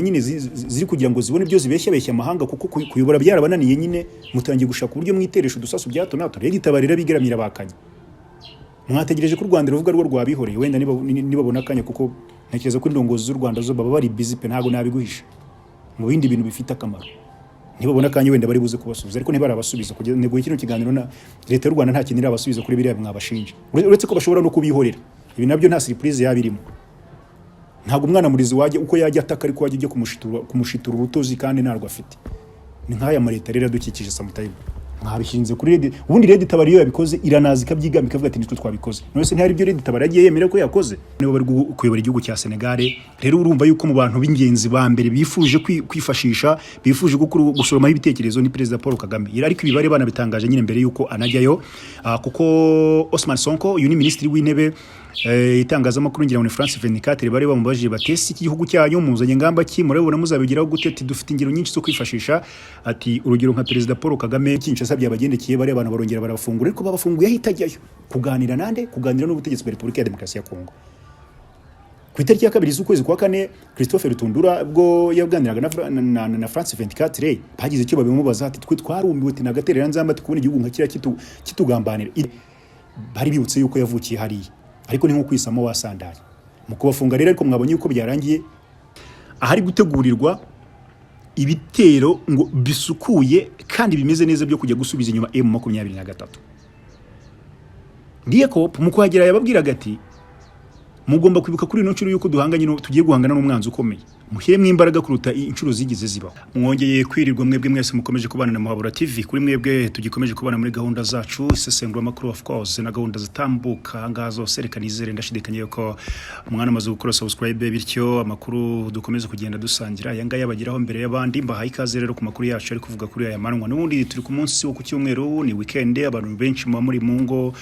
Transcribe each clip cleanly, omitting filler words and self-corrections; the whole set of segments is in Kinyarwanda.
nyine ziri kugira ngo zibone ibyo zibeshya amahanga kuko kuyobora byarabananiye nyine mutangiye gushaka uburyo mwiteresha udusasu bya hato na hato rero itabarira bigaramira bakanye mwategereje ko u Rwanda ruvuga rwo rwabihoreye wenda nibabona akanya kuko ntekereza ko indongozi z'u Rwanda zo baba bari busy pe ntago nabiguhisha mu bindi bintu bifite akamaro nibabona akanya wenda bari buze kubasubiza ariko ntibarabasubiza kugeza nego kino kiganiro na leta y'u Rwanda nta kintu irabasubiza kuri biriya mwabashinja uretse ko bashobora no kubihorera ibi nabyo nta surprise yabirimo ntago umwana murizi waje uko yajya ataka ariko waje ujye kumushitura urutozi kandi ntarwo afite ni nkaya mareta rero dukikije samutayimu mwabishinze kuri Reddit ubundi Reddit tabariyo yabikoze iranazi kabyigamba ikavuga ati nitwe twabikoze none se ntari byo Reddit tabaragiye yemera ko yakoze nibo bari kuyobora igihugu cya Senegal rero urumva yuko mu bantu b'ingenzi ba mbere bifuje kwifashisha bifuje gusoroma ibitekerezo ni President Paul Kagame ariko ibibare bana bitangaje nyine mbere yuko anajyayo kuko Ousmane Sonko uyu ni ministri w'intebe itangazamakuru ngira ngo ni France 24 bari bamubajije batesi igihugu cyanyu muzanye ngamba ki murabona muzabigiraho gute ati dufite ingero nyinshi zo kwifashisha ati urugero nka President Paul Kagame Kinshasa byabagendekeye bari abantu barongera barafungura ariko babafunguye hitajyayo kuganira n'ubutegetsi bwa Repubulika ya Demokarasi ya Kongo ku itariki ya 2 z'ukwezi kwa 4 Christophe Rutundura bwo yaganiraga na France 24 bagize icyo babimubaza ati twe twarumiwe ati nagaterera nzamba tukubona igihugu nka kiriya kitugambanira bari bibutse yuko yavukiye hariya ariko ni nko kwisamo wasandaye mu kubafunga rero ariko mwabonye yuko byarangiye ahari gutegurirwa ibitero ngo bisukuye kandi bimeze neza byo kujya gusubiza inyuma M23 ndiye ko mu kuhagera yababwiraga ati mugomba kwibuka kuri ino ncuro yuko duhanganye tugiye guhangana n'umwanzi ukomeye muhiremwe imbaraga kuruta inshuro zigize zibaho mwongeye kwirirwa mwebwe mwese mukomeje kubana na Muhabura TV kuri mwebwe tugikomeje kubana muri gahunda zacu isesengura makuru of course na gahunda zitambuka ngazo serekana izere ndashidikanye yuko umwana amaze gukora subscribe bityo amakuru dukomeze kugenda dusangira yanga yabagiraho mbere y'abandi mbahaye ikaze rero ku makuru yacu ari kuvuga kuri aya manwa n'ubundi turi ku munsi wo ku cyumweru ni weekend abantu benshi muri mungo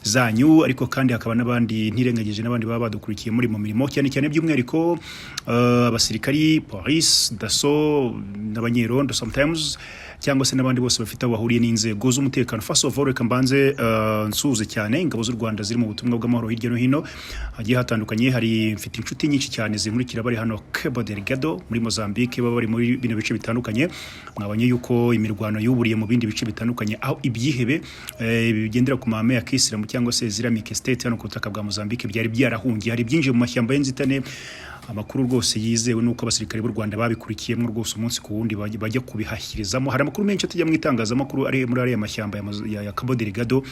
zanyu ariko kandi hakaba nabandi ntirengagije nabandi baba badukurikiye muri mu mirimo cyane by'umwihariko abasirikari police daso n'abanyerondo sometimes cyangwa se nabandi bose bafite abahuriye n'inzego z'umutekano first of all reka mbanze nsuze cyane ingabo z'u Rwanda ziri mu butumwa bw'amahoro hirya no hino hagiye hatandukanye hari mfite inshuti nyinshi cyane zimurikira bari hano Cabo Delgado muri Mozambique baba bari muri bino bice bitandukanye mwabanye yuko imirwano yuburiye mu bindi bice bitandukanye aho ibyihebe bigendera ku mahame ya Kisilamu cyangwa se Islamic State hano ku butaka bwa Mozambique byari byarahungiye hari byinje mu mashyamba y'inzitane amakuru rwose yizewe nuko abasirikare b'u Rwanda babikurikiyemo rwose umunsi ku wundi bajya kubihahirizamo hari amakuru menshi atujya mu itangazamakuru ari muri ariya mashyamba ya Cabo Delgado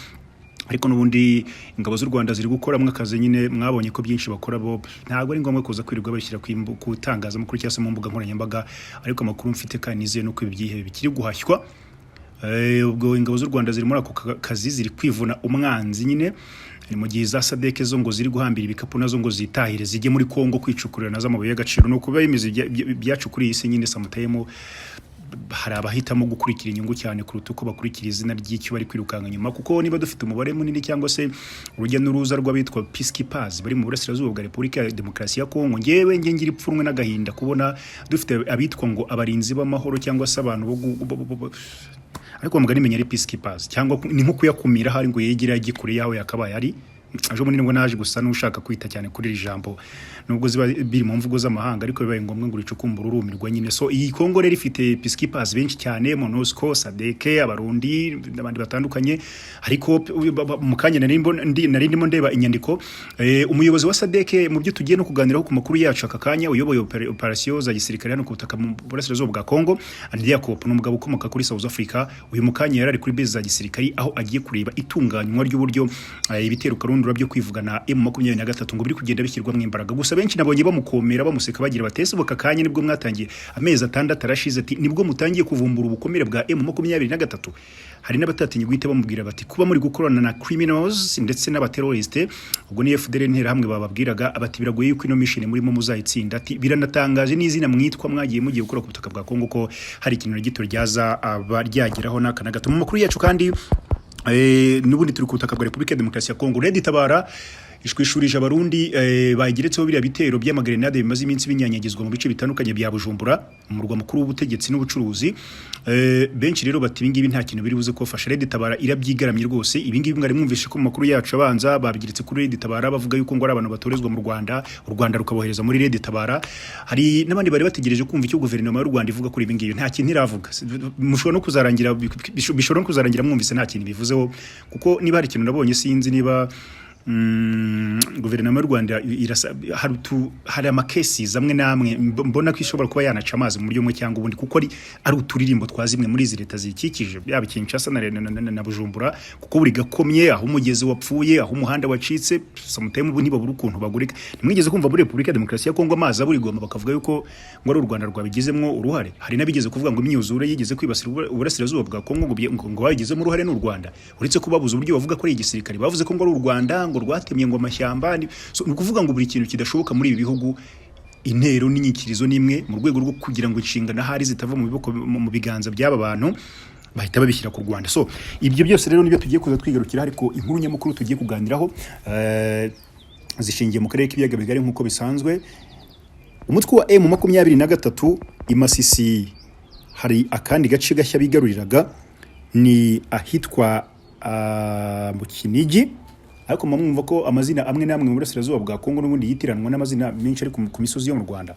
ariko nubundi ingabo z'u Rwanda ziri gukora mwakaze nyine mwabonye ko byinshi bakora bo ntago ari ngombwa kuza kwirirwa bashyira ku itangazamakuru cyangwa se mu mbuga nkoranyambaga ariko amakuru mfite kandi nize nuko ibyihe bikiri guhashywa ubwo ingabo z'u Rwanda ziri muri ako kazi ziri kwivuna umwanzi nyine mu gihe za Sadeke zo ngo ziri guhambira ibikapu nazo ngo zitahire zijye muri Kongo kwicukurira nazo amabuye y'agaciro no kuba imizi byacukuriye isi nyine samutayemo hari abahitamo gukurikira inyungu cyane kuruta uko bakurikira izina ry'icyo bari kwirukanka nyuma kuko niba dufite umubare munini cyangwa se urujya n'uruza rw'abitwa peacekeepers bari mu burasirazuba bwa Repubulika ya Demokarasi ya Kongo ngewe ngira ipfunwe n'agahinda kubona dufite abitwa ngo abarinzi b'amahoro cyangwa se abantu ariko mugani menya ari peacekeepers cyangwa ni nko kuyakumira hari ngo yegera gikure yaho yakabaye ari aje munini ngo naje gusa n'ushaka kwita cyane kuri iri jambo nubwo ziba biri mu mvugo z'amahanga ariko bibaye ngombwa ngo ricukumbura urumirwa nyine so iyi Kongo rero ifite peacekeepers benshi cyane MONUSCO Sadeke abarundi n'abandi batandukanye ariko mu kanya narindimo ndeba inyandiko umuyobozi wa Sadeke mu byo tugiye no kuganiraho ku makuru yacu akakanya uyoboye operation za gisirikare hano ku butaka mu burasirazuba bwa Kongo Andiakop n'umugabo ukomoka kuri South Africa uyu mukanya yari kuri base za gisirikare aho agiye kureba itunganywa ry'uburyo ibitero karundura byo kwivugana M23 ngo biri kugenda bishyirwa mu imbaraga gusa benshi nabonye bamukomera bamuseka bagira batese boka kanya nibwo mwatangiye amezi 6 arashize ati nibwo mutangiye kuvumbura ubukomere bwa M23 hari n'abatatinye guhita bamubwira bati kuba muri gukorana na criminals ndetse n'abaterroriste ubwo ni FDL ntera hamwe bababwiraga abati biragoye yuko ino mission murimo muzayitsinda ati biranatangaje n'izina mwitwa mwagiye mugiye gukora ku butaka bwa Kongo ko hari ikintu gito ryaza abaryagiraho n'akana gato mu makuru yacu kandi nubundi turi ku butaka bwa Repubulika ya Demokarasi ya Kongo Reddit tabara ishwishurije abarundi bayigeretseho biriya bitero by'amagrenade bimaze iminsi binyanyagizwa mu bice bitandukanye bya Bujumbura umurwa mukuru w'ubutegetsi n'ubucuruzi. Benshi rero bati ibingibi nta kintu biri buze kofasha. Red Tabara irabyigaramye rwose. Ibingibi mwari mwumvishe ko mu makuru yacu abanza babigeretse kuri Red Tabara bavuga yuko ngo ari abantu batorezwa mu Rwanda, u Rwanda rukabohereza muri Red Tabara. Hari n'abandi bari bategereje kumva icyo guverinoma y'u Rwanda ivuga kuri ibingibi, nta kintu iravuga. Mushobora no kuzarangira bishobora no kuzarangira mwumvise nta kintu bivuzeho, kuko niba hari ikintu nabonye sinzi niba guverinoma y'u Rwanda hari amakesi zamwe namwe mbona ko ishobora kuba yanaca amazi mu buryo umwe cyangwa ubundi, kuko ari uturirimbo twazimwe muri izi leta zikikije yaba Kinshasa na Bujumbura, kuko buri gakomye aho umugezi wapfuye, aho umuhanda wacitse, samutemu ubu ntibabura ukuntu bagurika. Nimwigeze kumva muri Republika Demokarasi ya Kongo amazi aburi Goma bakavuga yuko ngo ari u Rwanda rwabigizemo uruhare. Hari nabigeze kuvuga ngo imyuzure yigeze kwibasira uburasirazuba bwa Kongo ngo bayigizemo uruhare n'u Rwanda, uretse ko babuze uburyo bavuga ko ari igisirikare, bavuze ko ngo ari u Rwanda ngo rwatemye ngo amashyamba. So ni ukuvuga ngo buri kintu kidashoboka muri ibi bihugu intero n'inyikirizo nimwe mu rwego rwo kugira ngo inshingano hari zitava mu biganza by'aba bantu bahita babishyira ku Rwanda. So ibyo byose rero nibyo tugiye kuza twigarukira, ariko inkuru nyamukuru tugiye kuganiraho zishingiye mu karere k'ibiyaga bigari nk'uko bisanzwe. Umutwe wa M23 imasisi hari akandi gace gashya bigaruriraga, ni ahitwa mu Kinigi, ariko mwumva ko amazina amwe namwe mu burasirazuba bwa Kongo n'ubundi yitiranwa n'amazina menshi ari ku misozi yo mu Rwanda.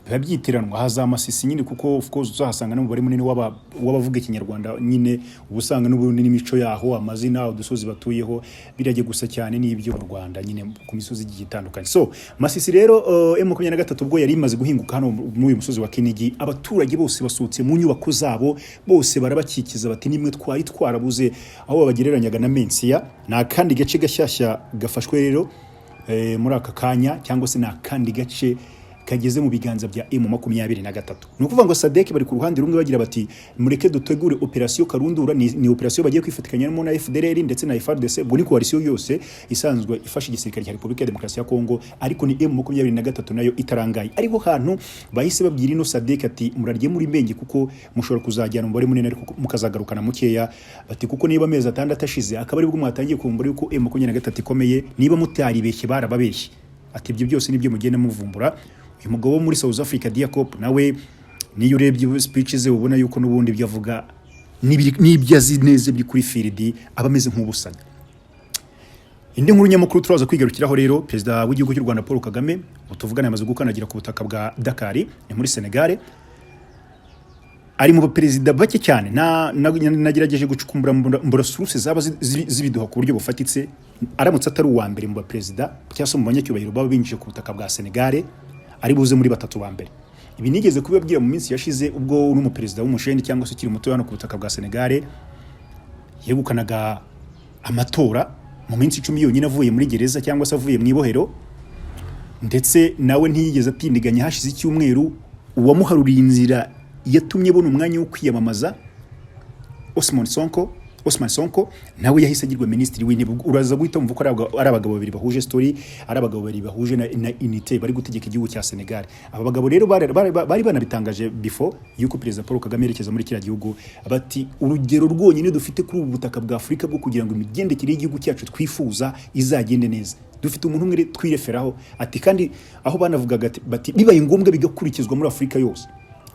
Biba byitiranwa haza Masisi nyine, kuko of course uzahasanga n'umubare munini w'abavuga ikinyarwanda nyine, ubusanga n'ubundi n'imico yaho, amazina, udusozi batuyeho birajye gusa cyane n'ibyo mu Rwanda nyine ku misozi igiye itandukanye. So Masisi rero M23 ubwo yari imaze guhinguka hano muri uyu musozi wa Kinigi, abaturage bose basutse mu nyubako zabo, bose barabakikiza bati nimwe twarabuze aho babagereranyaga na Mensia. Na kandi gace gashyashya gafashwe rero muri aka kanya, cyangwa se na kandi gace kageze mu biganza bya M23. Ni ukuvuga ngo SADC bari ku ruhande rumwe bagira bati mureke dutegure operation Karundura, ni operation bagiye kwifatikanyamo na FDLR ndetse na FARDC, buri coalition yose isanzwe ifasha igisirikare cya Republika Demokarasi ya Kongo, ariko ni M23 nayo itarangaye. Ariho hantu bahise babwira ino SADC ati murarye muri mbenge, kuko mushobora kuzajyana umubare munini ariko mukazagarukana mukeya. Bati kuko niba amezi atandatu ashize akaba ari bwo mwatangiye kumbura yuko M23 ikomeye, niba mutari beshye barababeshye. Ati ibyo byose nibyo mugenda muvumbura. Uyu mugabo muri South Africa Diakop nawe niyo urebye speech ze ubona yuko nubundi byavuga n'ibyo azi neza byo kuri field abameze nk'ubusanya. Indi nkuru nyamukuru turaza kwigarukiraho rero, perezida w'igihugu cy'u Rwanda Paul Kagame utuvugana yamaze gukanagira ku butaka bwa Dakar ni muri Senegal. Ari mu baperezida bake cyane nagerageje gucukumbura mbura source zaba zibiduha ku buryo bufatitse, aramutse atari uwa mbere mu baperezida cyangwa mu banyacyubahiro baba binjije ku butaka bwa Senegal, ari buze muri batatu ba mbere. Ibi nigeze kubabwira mu minsi yashize ubwo n'umuperezida w'umusheni cyangwa se kiri muto hano ku butaka bwa Senegal yegukanaga amatora mu minsi 10 yonyine avuye muri gereza cyangwa se avuye mu ibohero, ndetse nawe ntiyigeze atindiganya hashize icyumweru uwamuharuriye inzira yatumye bona umwanya wo kwiyamamaza Osman Sonko nawe yahise agirwa ministri w'intebe. Uraza guhita umva ko ari abagabo babiri bahuje story, ari abagabo babiri bahuje na unité bari gutegeka igihugu cya Senegal. Aba bagabo rero bari banabitangaje before yuko perezida Paul Kagame yerekeza muri kiriya gihugu, bati urugero rwonyine dufite kuri ubu butaka bwa Afrika bwo kugira ngo imigendekere y'igihugu cyacu twifuza izagende neza, dufite umuntu umwe twireferaho. Ati kandi aho banavugaga bati bibaye ngombwa bigakurikizwa muri Afrika yose,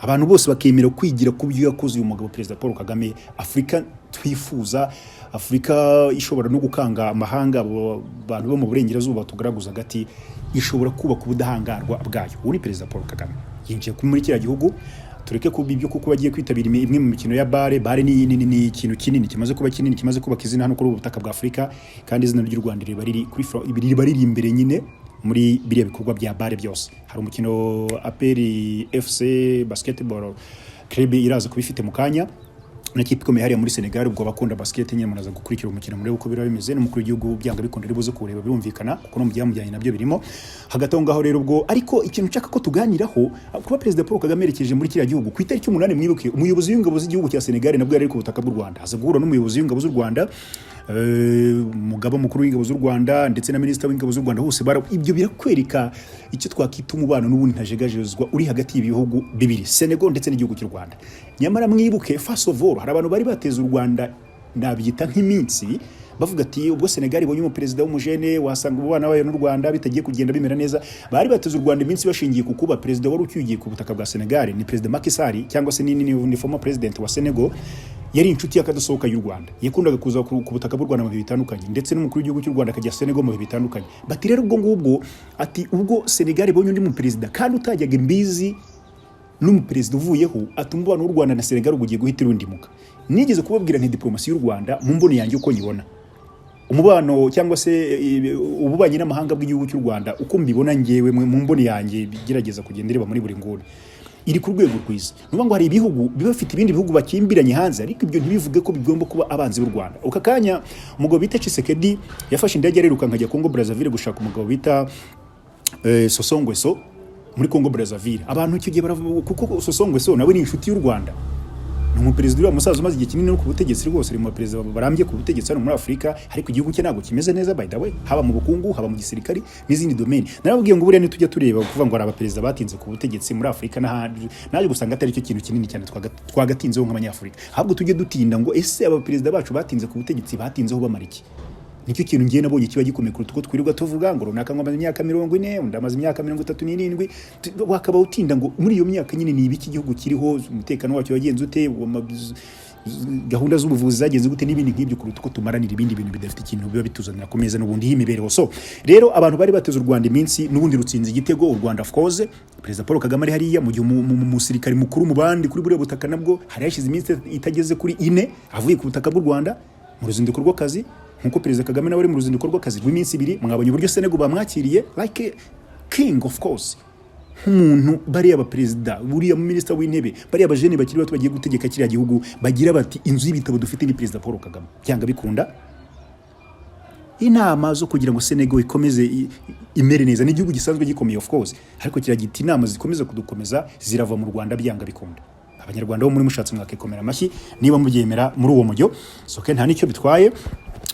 abantu bose bakemera kwigira ku byo yakoze uyu mugabo perezida Paul Kagame. Afrika twifuza, Afrika ishobora no gukanga amahanga, abantu bo mu burengerazuba tugaragaza gati ishobora kubaka ubudahangarwa bwayo. Uwo ni perezida Paul Kagame yinjiye muri kiriya gihugu. Tureke kuba ibyo kuko bagiye kwitabira imwe mu mikino ya bare ni ikintu kinini kimaze kuba kinini, kimaze kubaka izina hano kuri ubutaka bwa Afrika, kandi izina ry'u Rwanda riri imbere nyine muri biriya bikorwa bya bare byose. Hari umukino APR FC basketball club iraza kubifite mu kanya na kipe ikomeye hariya muri Senegal, ubwo bakunda basket nyine munaza gukurikira umukino muri uko bira bimeze, n'umukuru w'igihugu byanga bikunda ribuze kureba birumvikana kuko no mujyanye nabyo birimo hagati aho ngaho rero. Ubwo ariko ikintu nshaka ko tuganiraho kuba perezida Paul Kagame yerekeje muri kiriya gihugu ku itariki 8 mwibuke umuyobozi w'ingabo z'igihugu cya Senegal nabwo yari ku butaka bw'u Rwanda, aza guhura n'umuyobozi w'ingabo z'u Rwanda, umugaba mukuru w'ingabo z'u Rwanda ndetse na minisitiri w'ingabo z'u Rwanda, hose ibyo birakwereka icyo twakita umubano n'ubundi ntajegajezwa uri hagati y'ibihugu bibiri, Senegal ndetse n'igihugu cy'u Rwanda. Nyamara mwibuke first of all hari abantu bari bateza u Rwanda nabyita nk'iminsi bavuga ati ubwo Senegal ibonye umuperezida w'umujene wasanga ubana wayo n'u Rwanda bitagiye kugenda bimera neza. Bari bateze u Rwanda iminsi bashingiye ku kuba perezida wari ucyugiye ku butaka bwa Senegal ni perezida Macky Sall cyangwa se ni former president wa Senegal, yari inshuti y'akadasohoka y'u Rwanda, yakundaga kuza ku butaka bw'u Rwanda mu bihe bitandukanye, ndetse n'umukuru w'igihugu cy'u Rwanda akajya Senegal mu bihe bitandukanye. Bati rero ubwo ngubwo ati ubwo Senegal ibonye undi mu perezida kandi utajyaga imbizi n'umuperezida uvuyeho, atumubana w'u Rwanda na Senegal ugiye guhitira undi muka. Nigeze kubabwira nti diplomasi y'u Rwanda mu mboni yanjye uko nyibona, umubano cyangwa se ububanyi n'amahanga bw'igihugu cy'u Rwanda uko mbibona ngewe mu mboni yanjye gerageza kugenda ireba muri buri nguni, iri ku rwego rwiza. Nuvuga ngo hari ibihugu biba bifite ibindi bihugu bakimbiranye hanze, ariko ibyo ntibivuge ko bigomba kuba abanzi b'u Rwanda. Uka kanya umugabo bita Tshisekedi yafashe indege ariruka nkajya Congo Brazzaville gushaka umugabo bita Sassou Nguesso muri Congo Brazzaville. Abantu icyo gihe baravuga kuko Sassou Nguesso nawe ni inshuti y'u Rwanda, ni umuperezida uriya musaza umaze igihe kinini no ku butegetsi, rwose ari mu baperezida barambye ku butegetsi hano muri Afurika, ariko igihugu cye ntabwo kimeze neza by the way, haba mu bukungu, haba mu gisirikari n'izindi domaine. Narababwiye ngo buriya nitujya tureba kuvuga ngo ari abaperezida batinze ku butegetsi muri Afurika n'ahandi, naje gusanga atari cyo kintu kinini cyane twagatinzeho nk'abanyafurika, ahubwo tujye dutinda ngo ese abaperezida bacu batinze ku butegetsi batinzeho bamara iki. Nicyo kintu ngiye nabonye kiba gikomeye kuruta uko twirirwa tuvuga ngo runaka ngo amaze imyaka 40, undi amaze imyaka 37, wakaba utinda ngo muri iyo myaka nyine ni ibiki igihugu kiriho, umutekano wacyo wagenze ute, gahunda z'ubuvuzi zagenze gute n'ibindi nk'ibyo, kuruta uko tumaranira ibindi bintu bidafite ikintu biba bituzanira ku meza n'ubundi y'imibereho. So rero abantu bari bateze u Rwanda iminsi n'ubundi rutsinze igitego, u Rwanda of course Perezida Paul Kagame ari hariya mu gihe umusirikari mukuru mu bandi kuri buriya butaka nabwo hari yashize iminsi itageze kuri 4 avuye ku butaka bw'u Rwanda mu ruzinduko rw'akazi, nkuko Perezida Kagame nawe ari mu ruzinduko rw'akazi rw'iminsi 2. Mwabonye uburyo Senegal bamwakiriye like a king of course, nk'umuntu bari abaperezida, buriya mu minister w'intebe, bari abajene bakiri bato bagiye gutegeka kiriya gihugu, bagira bati inzu y'ibitabo dufite ni Perezida Paul Kagame. Cyanga bikunda inama zo kugira ngo Senegal ikomeze imere neza, n'igihugu gisanzwe gikomeye of course, ariko kiragita inama zikomeza kudukomeza zirava mu Rwanda byanga bikunda. Abanyarwanda bo muri mushatse mwakekomera amashyi niba mubyemera muri uwo mujyo, soke nta nicyo bitwaye.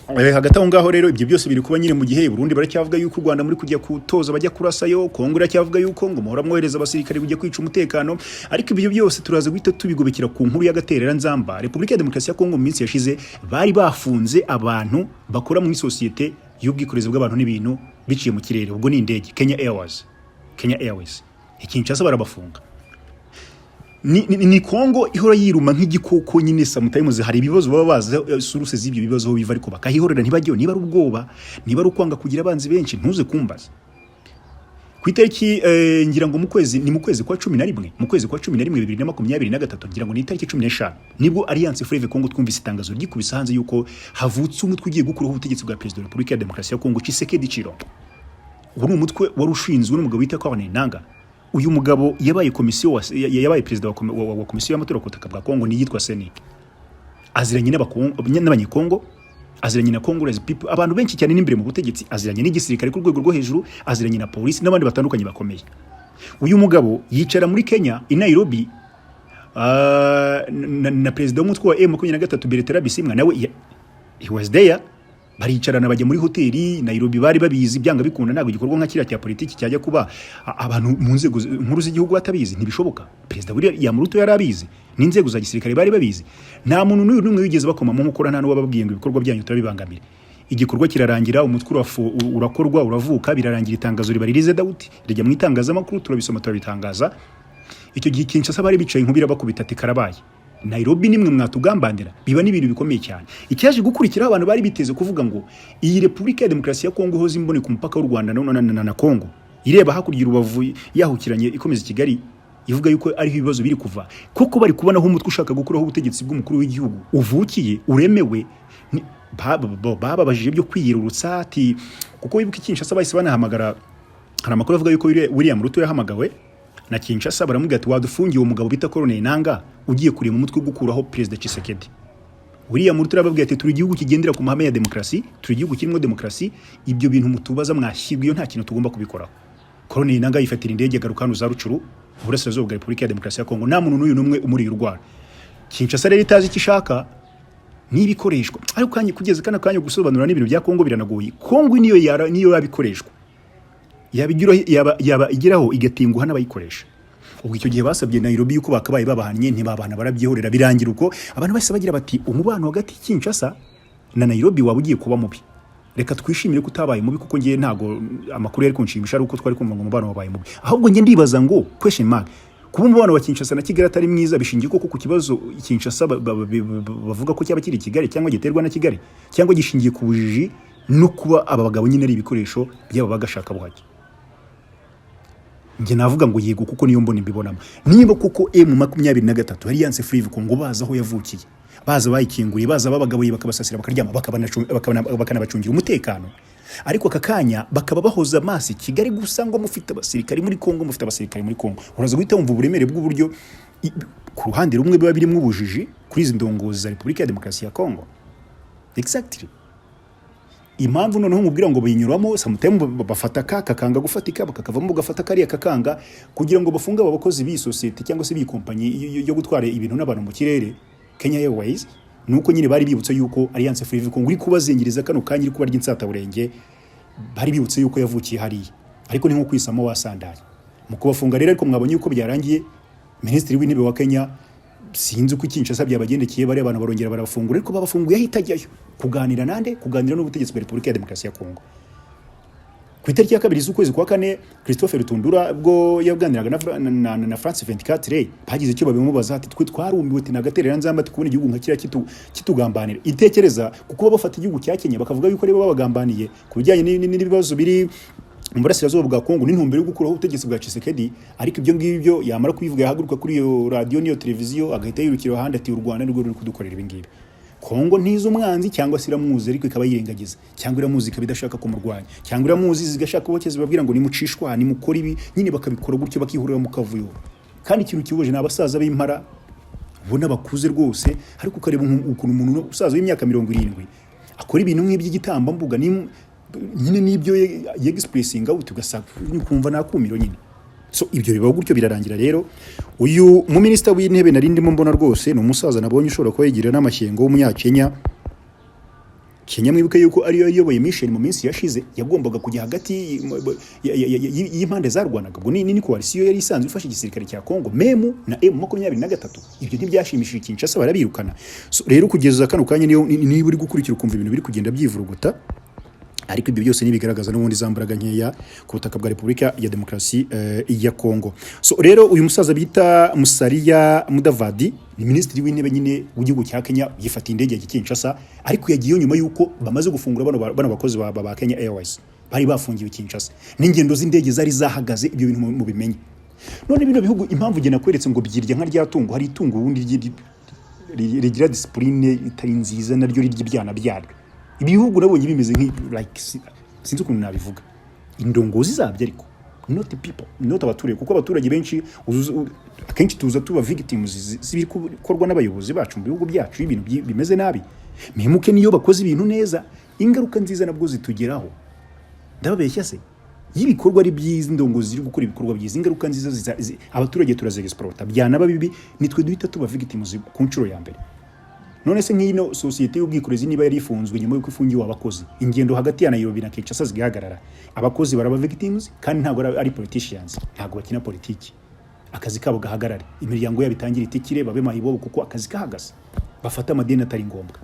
Hagati aho ngaho rero ibyo byose biri kuba nyine mu gihe Burundi baracyavuga yuko u Rwanda muri kujya kutoza bajya kurasayo, Kongo iracyavuga yuko ngo muhora mwohereza abasirikari kujya kwica umutekano, ariko ibyo byose turaza guhita tubigobekera ku nkuru y'agaterera nzamba. Repubulika ya Demokarasi ya Kongo mu minsi yashize bari bafunze abantu bakora muri societe y'ubwikorezi bw'abantu n'ibintu biciye mu kirere, ubwo ni indege Kenya Airways Kinshasa barabafunga. Ni Kongo ihora yiruma nk'igikoko nyine, sometimes hari ibibazo baba baza suruse z'ibyo bibazo ho biva, ariko bakahihorera ntibajyo, niba ari ubwoba, niba ari ukwanga kugira abanzi benshi ntuze kumbaza. Ku itariki ngira ngo mu kwezi kwa 11 2023 ngira ngo ni itariki 15 nibwo Alliance Fleuve Congo twumvise itangazo ryikubisa hanze yuko havutse umutwe ugiye gukuraho ubutegetsi bwa Perezida wa Repubulika ya Demokarasi ya Kongo Tshisekedi Chilombo. Ubu ni umutwe wari ushinzwe n'umugabo wita Corneille Nangaa. Uyu mugabo yabaye yabaye perezida wa komisiyo y'amatora ku butaka bwa Kongo, ni yitwa Seni. Aziranye n'abanyekongo, aziranye na Congolese people, abantu benshi cyane n'imbere mu butegetsi, aziranye n'igisirikare ku rwego rwo hejuru, aziranye na polisi n'abandi batandukanye bakomeye. Uyu mugabo yicara muri Kenya i Nairobi na perezida w'umutwe wa M23 Bertrand Bisimwa, nawe he was there. Baricarana bajya muri hoteli Nairobi, bari babizi byanga bikunda ntabwo igikorwa nka kiriya cya politiki cyajya kuba abantu mu nzego nkuru z'igihugu batabizi, ntibishoboka. Perezida William Ruto yari abizi, n'inzego za gisirikare bari babizi, nta muntu n'umwe wigeze bakoma mu mukora, nta n'uwababwiye ngo ibikorwa byanyu turabibangamira. Igikorwa kirarangira, umutwe urakorwa, uravuka, birarangira, itangazo ribaririze Dawudi rijya mu itangazamakuru, turabisoma turabitangaza. Icyo gihe Kinshasa bari bicaye inkubira bakubita ati karabaye, Nairobi nimwe mwatugambandira, biba n'ibintu bikomeye cyane. Icyaje gukurikira abantu bari biteze kuvuga ngo iyi Repubulika ya Demokarasi ya Kongo ihoze imbone ku mupaka w'u Rwanda na Kongo, ireba hakurya Rubavu yahukiranye ikomeza Kigali, ivuga yuko ari ibibazo biri kuva, kuko bari kubona aho umutwe ushaka gukuraho ubutegetsi bw'umukuru w'igihugu uvukiye uremewe. Bababajije byo kwiyirurutsa ati, kuko wibuka Kinshasa bahise banahamagara, hari amakuru avuga yuko William Ruto yahamagawe na Kinshasa, baramubwira ati wadufungiye uwo mugabo bita Corneille Nangaa ugiye kuri mu mutwe gukuraho Perezida Tshisekedi. William Ruto arababwira ati turi igihugu kigendera ku mahame ya demokarasi, turi igihugu kirimo demokarasi, ibyo bintu mutubaza mwashyirwa iyo nta kintu tugomba kubikoraho. Corneille Nangaa yifatira indege agaruka hano za Rucuru, uburasirazuba bwa Repubulika ya Demokarasi ya Kongo, nta muntu n'uyu n'umwe umuri urwara. Kinshasa rero itazi ikishaka n'ibikoreshwa, ariko kanye kugeza kana kanya gusobanura n'ibintu bya Kongo biranagoye. Kongo niyo yabikoreshwa, yaba igeraho igatinguha n'abayikoresha. Ubwo icyo gihe basabye Nairobi yuko bakabaye babahanye, ntibabana barabyihorera, birangira uko abantu bose bagira bati umubano hagati Kinshasa na Nairobi waba ugiye kuba mubi. Reka twishimire ko utabaye mubi, kuko ngiye ntago amakuru yari kunshimisha ari uko twari kumva ngo umubano wabaye mubi. Ahubwo ngiye ndibaza ngo question mark, kuba umubano wa Kinshasa na Kigali atari mwiza bishingiye koko ku kibazo Kinshasa bavuga ko cyaba kiri Kigali cyangwa giterwa na Kigali, cyangwa gishingiye ku bujiji no kuba aba bagabo nyine ari ibikoresho byaba bagashaka buhake. Nge navuga ngo yego, kuko niyo mbona mbibonamo. Niba kuko M23 Alliance Fleuve Congo baza aho yavukiye, baza bayikinguriye, baza babagabo bakabasasira bakaryama bakanabacungira umutekano, ariko akakanya bakaba bahoza amaso Kigali gusa ngo mufite abasirikari muri Kongo, mufite abasirikari muri Kongo. Uraza guhita wumva uburemere bw'uburyo ku ruhande rumwe biba birimo ubujiji kuri izi ndongozi za Repubulika ya Demokarasi ya Kongo. Exactly. Impamvu noneho mubwira ngo bayinyuramo sometimes bafata kakanga gufatika, bakakavamo gafata kariya kakanga kugira ngo bafunga abakozi b'iyi society cyangwa se b'iyi kompanyi yo gutwara ibintu n'abantu mu kirere, Kenya Airways. Nuko nyine bari bibutse yuko Alliance Fleuve Congo iri kubazengiriza kano kanya iri kuba ry'insata burenge, bari bibutse yuko yavukiye hariya, ariko ni nko kwisamo wasandaye mu kubafunga rero. Ariko mwabonye yuko byarangiye, Minisitiri w'Intebe wa Kenya sinzi uko Kinshasa byabagendekeye, bari abantu barongera barafungura, ariko babafunguye hitajyayo kuganira nande, kuganira n'ubutegetsi bwa Repubulika ya Demokarasi ya Kongo. Ku itariki ya 2 z'ukwezi kwa 4 Christophe Rutundura bwo yaganiraga na France 24 bagize icyo babimubaza ati twe twarumiwe ati nagaterera nzamba tukubona igihugu nka kiriya kitugambanira. Itekereza kuko bafata igihugu cya Kenya bakavuga yuko reba babagambaniye ku bijyanye n'ibibazo biri mu burasirazuba bwa Kongo n'intumbero yo gukuraho ubutegetsi bwa Tshisekedi. Ariko ibyo ngibyo yamara kubivuga yahaguruka kuri iyo radio n'iyo televiziyo agahita yirukira ahandi ati u Rwanda rwo ruri kudukorera ibi ngibi. Kongo ntizo umwanzi cyangwa se iramuzi, ariko ikaba yirengagiza, cyangwa iramuzi ikabidashaka kumurwanya, cyangwa iramuzi zigashaka ubokeze babwira ngo nimucishwa nimukora ibi, nyine bakabikora gutyo bakihurira mu kavuyo. Kandi ikintu kiboje n'abasaza b'impara ubona bakuze rwose, ariko ukareba ukuntu umuntu usaza w'imyaka 70 akora ibintu nk'iby'igitamba mbuga nyine n'ibyo yexpressinga utugasaka kumva nakumiro nyine. So ibyo bibaho gutyo birarangira rero. Uyu mu Minister w'Intebe narindimo mbona rwose ni umusaza nabonye ushobora kuba yigira n'amashyengo w'umunyakenya. Kenya mwibuke yuko ariyo yoboye mission mu minsi yashize, yagombaga kujya hagati y'impande za Rwanda. Ubwo ni coalition yari isanzwe ifashe igisirikare cya Kongo memu na M23. Ibyo ntibyashimishije Kinshasa barabirukana. So rero kugeza kano kanya niba uri gukurikira ukumva ibintu biri kugenda byivuruguta, ariko ibyo byose nibigaragaza n'ubundi zambaraga nkeya ku butaka bwa Repubulika ya Demokarasi ya Kongo. So rero uyu musaza bita Musalia Mudavadi ni Minisitiri w'Intebe nyine w'igihugu cya Kenya, yifata indege ya Kinshasa, ariko yagiye nyuma yuko bamaze gufungura bano bakozi ba Kenya Airways bari bafungiwe Kinshasa, n'ingendo z'indege zari zahagaze. Ibyo bintu mu bimenye. None bino bihugu impamvu gena kweretse ngo byirya nka ryatungo, hari itungo ubundi rigira discipline itari nziza naryo ry'ibyana byaryo. Ibihugu nabonye bimeze like sinzi ukuntu nabivuga, indongozi zabyo ariko not people, not abaturage, kuko abaturage benshi akenshi tuza tuba victims zibiri korwa n'abayobozi bacu mu bihugu byacu ibintu bimeze nabi. Memuke niyo bakoze ibintu neza, ingaruka nziza nabwo zitugeraho. Ndababeshya se yibikorwa ari byiza, indongozi ziri gukora ibikorwa byiza, ingaruka nziza abaturage turazexploita, byanaba bibi nitwe duhita tuba victims ku nshuro ya mbere. None se nk'ino societe y'ubwikorezi niba yari ifunzwe nyuma yuko ifungiwe abakozi, ingendo hagati ya Nairobi na Kinshasa zigahagarara, abakozi baraba victims kandi ntabwo ari politicians, ntabwo bakina politiki. Akazi kabo gahagarare, imiryango yabo itangira itikire, babe mayibobo kuko akazi kahagaze, bafata amadeni atari ngombwa,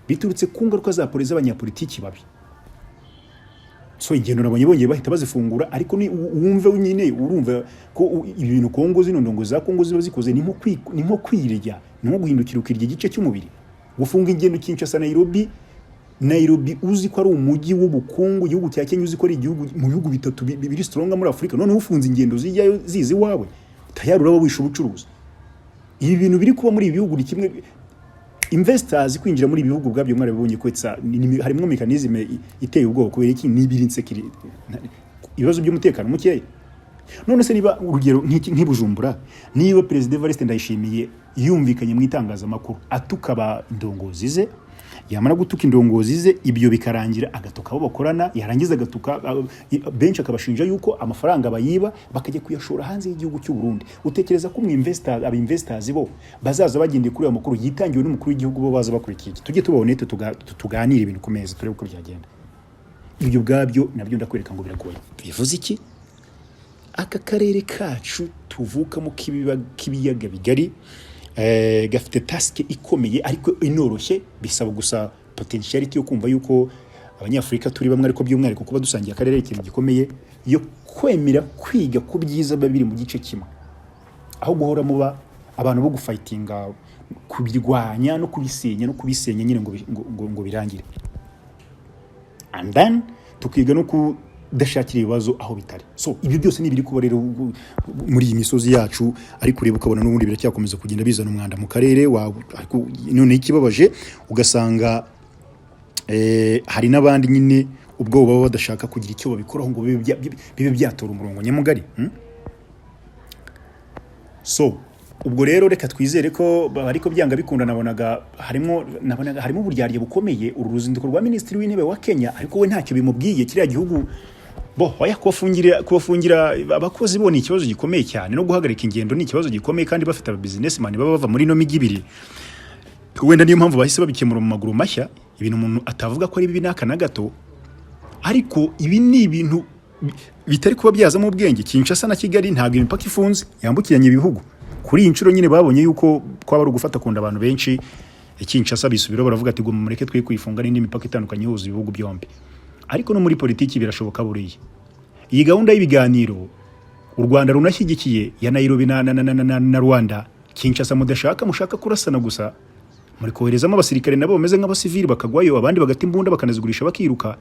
biturutse ku ngaruka za polisi abanyapolitiki babi. So ingendo nabonye bongeye bahita bazifungura, ariko ni wumve nyine urumva ko ibintu Kongo zino ndongo za Kongo ziba zikoze ni nko kwirya, ni nko guhindukira ukirya igice cy'umubiri. Gufunga ingendo Kinshasa Nairobi uzi ko ari umujyi w'ubukungu, igihugu cya Kenya uzi ko ari igihugu mu bihugu bitatu biri strong muri Afrika, none ufunze ingendo zijyayo zizi wawe tayari uraba wisha ubucuruzi. Ibi bintu biri kuba muri ibi bihugu ni kimwe. Investors kwinjira muri ibihugu bwabyo mwarabibonye kwetsa harimo mechanism iteye ubwoko kubera iki nibiri insecurity, ibibazo by'umutekano mukeya. None se niba urugero nk'ibujumbura, niba President Evariste Ndayishimiye yumvikanye mu itangazamakuru atukaba indongozi ze, yamara gutuka indongozi ze ibyo bikarangira agatuka abo bakorana, yarangiza agatuka benshi akabashinja yuko amafaranga bayiba bakajya kuyashora hanze y'igihugu cy'u Burundi. Utekereza ko investors bo bazaza bagendeye kuri ayo makuru yitangiwe n'umukuru w'igihugu bo baza bakurikiye? Tujye tubonete tuganira ibintu ku meza turebe uko byagenda. Ibyo bwabyo nabyo ndakwereka ngo biragoye. Bivuze iki? Aka karere kacu tuvukamo k'ibiyaga bigari gafite task ikomeye ariko inoroshye, bisaba gusa potentiality yo kumva yuko abanyafurika turi bamwe ariko by'umwihariko kuba dusangiye akarere ikintu gikomeye yo kwemera kwiga ku byiza babiri mu gice kimwe aho guhora muba abantu bo gufightinga kubirwanya no kubisenya nyine ngo birangire, and then tukiga no kudashakira ibibazo aho bitari. So ibyo byose ni biri kuba rero muri iyi misozi yacu, ariko ureba ukabona n'ubundi biracyakomeza kugenda bizana umwanda mu karere ariko none ikibabaje ugasanga hari n'abandi nyine ubwo baba badashaka kugira icyo babikoraho ngo bibe byatora umurongo nyamugari. So ubwo rero reka twizere ko ariko byanga bikunda. Nabonaga harimo uburyarye bukomeye uru ruzinduko rwa Minisitiri w'Intebe wa Kenya, ariko we ntacyo bimubwiye kiriya gihugu. Oya, kubafungira abakozi bo ni ikibazo gikomeye cyane, no guhagarika ingendo ni ikibazo gikomeye, kandi bafite aba businessman baba bava muri no migi ibiri. Wenda niyo mpamvu bahise babikemura mu maguru mashya, ibintu umuntu atavuga ko ari bibi n'aka na gato, ariko ibi ni ibintu bitari kuba byazamo ubwenge. Kinshasa na Kigali ntabwo imipaka ifunze yambukiranye ibihugu. Kuri iyi nshuro nyine babonye yuko kwaba ari ugufata kunda abantu benshi, Kinshasa bisubira baravuga ati ngo mureke twe kwifunga n'indi mipaka itandukanye ihuza ibihugu byombi. Ariko no muri politiki birashoboka buriya. Iyi gahunda y'ibiganiro u Rwanda runashyigikiye ya Nairobi na Rwanda, Kinshasa mushaka kurasana gusa, muri koherezamo abasirikare nabo bameze nk'abasivili bakagwayo, abandi bagata imbunda bakanazigurisha bakiruka.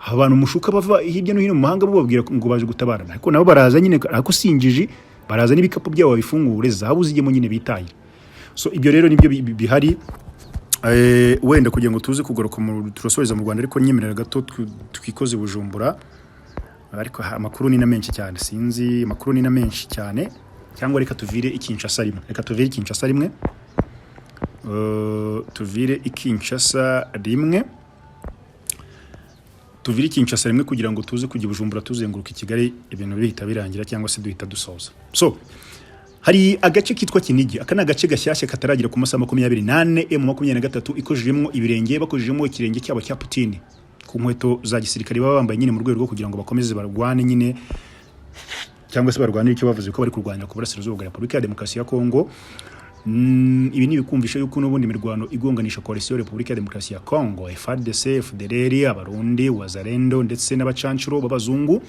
Abantu mushuka bava hirya no hino mu mahanga bababwira ngo baje gutabarana, ariko nabo baraza nyine, ariko sinjiji baraza n'ibikapu byabo babifungure zahabu zijyemo nyine bitaye. So ibyo rero nibyo bihari. Wenda kugira ngo tuze kugaruka turasoreza mu Rwanda, ariko nyemerera gato twikoze Bujumbura, ariko amakuru ni na menshi cyane, sinzi amakuru ni na menshi cyane, cyangwa reka tuvire Kinshasa rimwe. Tuvire Kinshasa rimwe kugira ngo tuze kujya Bujumbura tuzenguruka i Kigali ibintu bihita birangira, cyangwa se duhita dusoza. So hari agace kitwa Kinigi, aka ni agace gashyashya kataragira ku masaha 24 M23 ikojejemo ibirenge, bakojejemo ikirenge cyabo cya Putin ku nkweto za gisirikare baba bambaye nyine mu rwego rwo kugira ngo bakomeze barwane nyine, cyangwa se barwanira icyo bavuze ko bari kurwanira ku burasirazuba bwa Repubulika ya Demokarasi ya Kongo. Ibi ni bikumvisha yuko n'ubundi mirwano igonganisha Coalition Repubulika ya Demokarasi ya Kongo, FARDC, FDLR, Abarundi, Wazalendo ndetse n'abacancuro b'abazungu.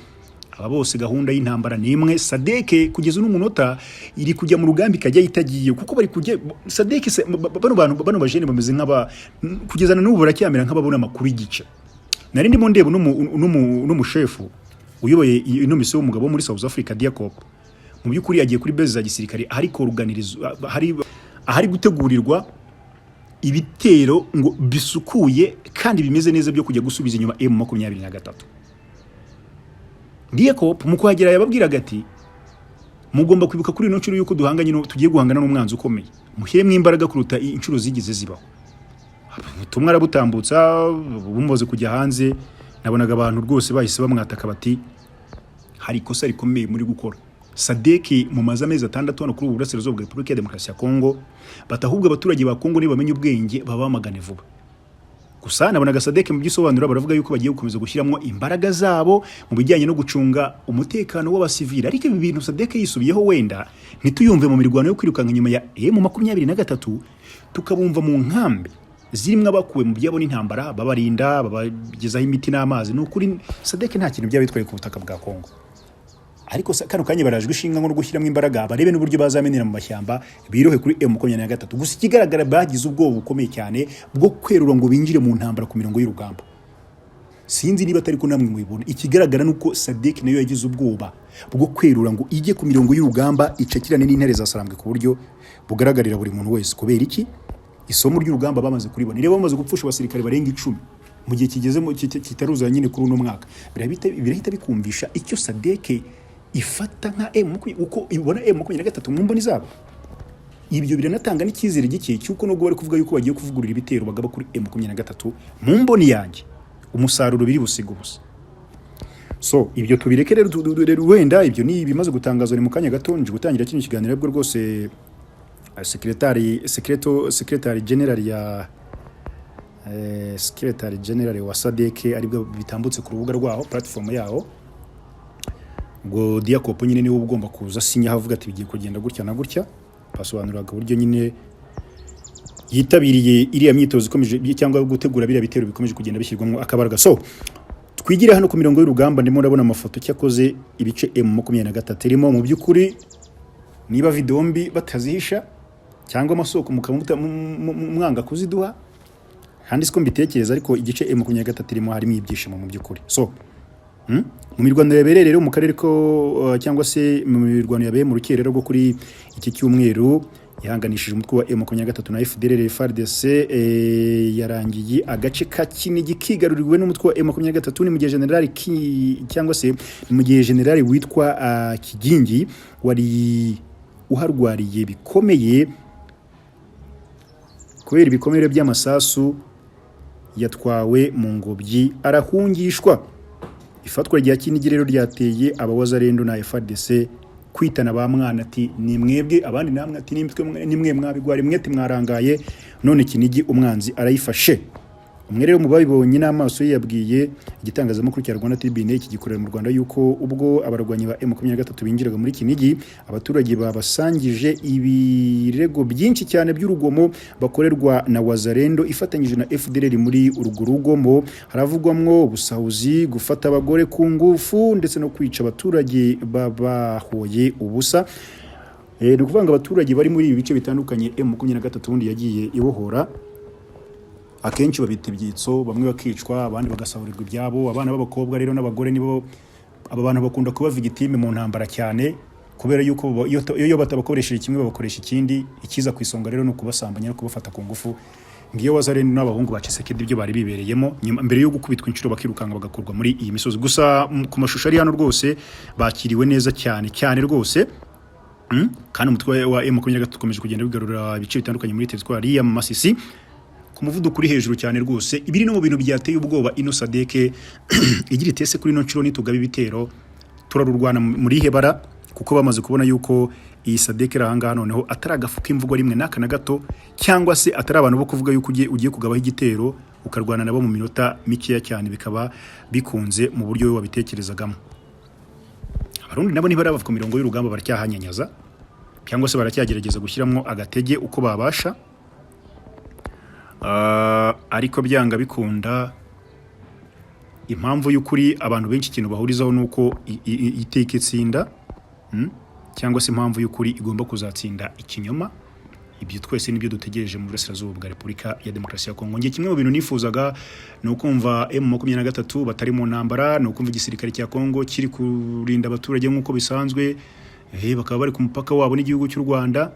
Aba bose gahunda y'intambara ni imwe. Sadeke kugeza n'umunota iri kujya mu rugambi kajya itagiye, kuko bari kujya Sadeke bano bajene bameze nk'aba kugeza n'ubu baracyamera nk'ababona amakuru y'igice. Nari ndimo ndeba n'umushefu uyoboye ino misiyo w'umugabo muri South Africa Diakop, mu by'ukuri yagiye kuri base za gisirikare ariko organizwa ahari gutegurirwa ibitero ngo bisukuye kandi bimeze neza byo kujya gusubiza inyuma M23. Diakop mu kuhagera yababwiraga ati mugomba kwibuka kuri ino nshuro yuko tugiye guhangana n'umwanzi ukomeye, muhiremo imbaraga kuruta inshuro zigeze zibaho. Ubutumwa arabutambutsa bumuze kujya hanze. Nabonaga abantu rwose bahise bamwataka bati hari ikosa rikomeye muri gukora. Sadeke mu amezi 6 hano kuri uburasirazuba bwa Repubulika ya Demokarasi ya Kongo, batahubwa abaturage ba Kongo nibamenye ubwenge babamagane vuba. Gusa nabonaga Sadeke mu gisobanura baravuga yuko bagiye gukomeza gushyiramo imbaraga zabo mu bijyanye no gucunga umutekano w'abasivili. Ariko ibi bintu Sadeke yisubiyeho, wenda ntituyumve mu mirwano yo kwirukanka nyuma ya M23, tukabumva mu nkambi zirimwe abakuwe mu byabo n'intambara, babarinda babagezaho imiti n'amazi. N'ukuri Sadeke nta kintu byabitwaye ku butaka bwa Kongo, ariko kano kanya barajwe ishinga ngo gushyiramo imbaraga barebe n'uburyo bazamenera mu mashyamba birohe kuri M23. Gusa ikigaragara bagize ubwoba bukomeye cyane bwo kwerura ngo binjire mu ntambara ku mirongo y'urugamba. Sinzi niba atari ko namwe mubibona. Ikigaragara nuko Sadeke nayo yagize ubwoba bwo kwerura ngo ijye ku mirongo y'urugamba icakirane n'intare za Sarambwe ku buryo bugaragarira buri muntu wese. Kubera iki? Isomo ry'urugamba bamaze kuribona. Niba bamaze gupfusha abasirikare barenga 10 mu gihe kigezemo kitaruza nyine kuri uno mwaka, birahita bikumvisha icyo Sadeke ifata nka uko ibona M23 mu mboni zabo. Ibyo biranatanga n'icyizere gike cyuko no bari kuvuga yuko bagiye kuvugurura ibitero bagaba kuri M23 mu mboni yanjye umusaruro biri busiga ubusa. So ibyo tubireke rero, wenda ibyo ni bimaze gutangazwa ni mu kanya gato nje gutangira kino kiganiro bwo rwose. Secretary General wa Sadeke aribwo bitambutse ku rubuga rwaho, platform yaho. Ngo Diakop nyine niwe ugomba kuza sinya havuga ati bigiye kugenda gutya na gutya. Basobanuraga uburyo nyine yitabiriye iriya myitozo ikomeje cyangwa gutegura biriya bitero bikomeje kugenda bishyirwamo akabaraga. So twigire hano ku mirongo y'urugamba, ndimo ndabona amafoto cyakoze ibice M23 irimo. Mu by'ukuri niba video mbi batazihisha cyangwa amasoko mwanga kuziduha, handi siko mbitekereza, ariko igice M23 irimo harimo ibyishimo mu by'ukuri. So mu mirwano yabereye rero mu karere ko cyangwa se mu mirwano yabereye mu rukerero rwo kuri iki cyumweru yahanganishije umutwe wa M23 na FDLR FARDC, yarangiye agace ka Kinigi kigaruriwe n'umutwe wa M23. ni mu gihe general cyangwa se mu gihe general witwa Kigingi wari uharwariye bikomeye kubera ibikomere by'amasasu, yatwawe mu ngobyi arahungishwa. Ifatwa rya Kinigi rero ryateye abawazarendo na FARDC kwitana ba mwana ati ni mwebwe, abandi namwe ati ni mwe mwabigwari mwete mwarangaye, none Kinigi umwanzi arayifashe. Umwe rero mu babibonye n'amaso ye yabwiye igitangazamakuru cya Rwanda Tribune iki gikorera mu Rwanda yuko ubwo abarwanyi ba M23 binjiraga muri Kinigi, abaturage babasangije ibirego byinshi cyane by'urugomo bakorerwa na wazarendo ifatanyije na FDLR. Muri urwo rugomo haravugwamwo ubusahuzi, gufata abagore ku ngufu ndetse no kwica abaturage babahoye ubusa. Ni kuvanga abaturage bari muri ibi bice bitandukanye M23 ubundi yagiye ibohora. Akenshi babita ibyitso, bamwe bakicwa abandi bagasahurirwa ibyabo. Abana b'abakobwa rero n'abagore nibo aba bantu bakunda kuba victime mu ntambara cyane, kubera yuko iyo batabakoresheje kimwe babakoresha ikindi. Ikiza ku isonga rero no kubasambanya no kubafata ku ngufu. Ngiyo wazarendo n'abahungu ba Chisekedi ibyo bari bibereyemo mbere yo gukubitwa inshuro bakirukanga bagakurwa muri iyi misozi. Gusa ku mashusho ari hano rwose bakiriwe neza cyane rwose. Kandi umutwe wa M23 ukomeje kugenda bigarura ibice bitandukanye muri teritwari ya Masisi ku muvuduko uri hejuru cyane rwose. Ibiri no mu bintu byateye ubwoba ino Sadeke igira itese kuri no nshuro nitugaba ibitero turarurwana muri hebara, kuko bamaze kubona yuko iyi Sadeke rahanga noneho ataragafuka imvugo rimwe naka na gato, cyangwa se atari abantu bo kuvuga yuko ugiye kugabaho igitero ukarwana nabo mu minota mikeya cyane bikaba bikunze mu buryo wabitekerezagamo. Abarundi nabo ni baravuga ku mirongo y'urugamba baracyahanyanyaza cyangwa se baracyagerageza gushyiramo agatege uko babasha. Ariko byanga bikunda, impamvu y'ukuri abantu benshi ikintu bahurizaho nuko iteka itsinda, cyangwa se impamvu y'ukuri igomba kuzatsinda ikinyoma. Ibyo twese nibyo dutegereje mu burasirazuba bwa Repubulika ya Demokarasi ya Kongo. Ngiye kimwe mu bintu nifuzaga ni ukumva M23 batari mu ntambara, ni ukumva igisirikare cya Kongo kiri kurinda abaturage nk'uko bisanzwe, bakaba bari ku mupaka wabo n'igihugu cy'u Rwanda.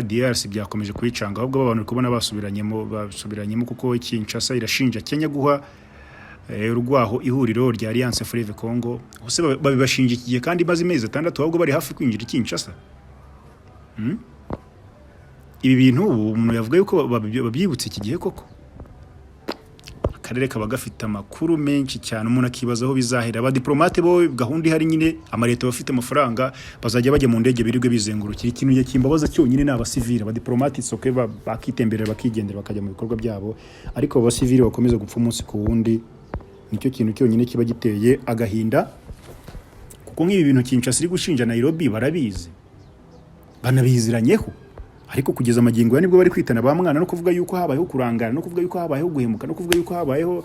DRC byakomeje kwicanga, ahubwo abantu kubona basubiranyemo kuko Kinshasa irashinja Kenya guha urwaho ihuriro rya Alliance Fleuve Congo. Hose babibashingikiye kandi maze imezi 6 ahubwo bari hafi kwinjira Kinshasa. Ibi bintu umuntu yavuga yuko babyibutse iki gihe koko. Akarere kaba gafite amakuru menshi cyane, umuntu akibaza aho bizahera. Abadiplomate bo gahunda ihari nyine, amareta bafite amafaranga bazajya bajya mu ndege birirwe bizengurukira. Ikintu kimbabaza cyonyine n'abasivile. Abadiplomate soke bakitemberera bakigendera bakajya mu bikorwa byabo, ariko abasivile bakomeza gupfa umunsi ku wundi. Nicyo kintu cyonyine kiba giteye agahinda, kuko nk'ibi bintu Kinshasa iri gushinja Nairobi barabizi, banabiziranyeho. Ariko kugeza amagingo nibwo bari kwitana ba mwana no kuvuga yuko habayeho kurangana, no kuvuga yuko habayeho guhemuka, no kuvuga yuko habayeho